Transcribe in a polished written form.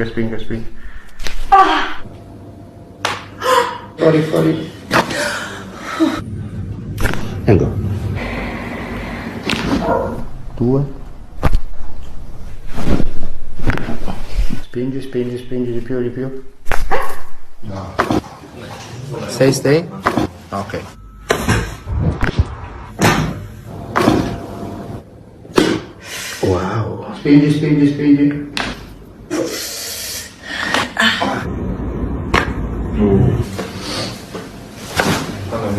Spinga, spinga. Fuori. Ecco. 2. Spingi di più. No. Stay. Ok. Wow. Spingi. Allora,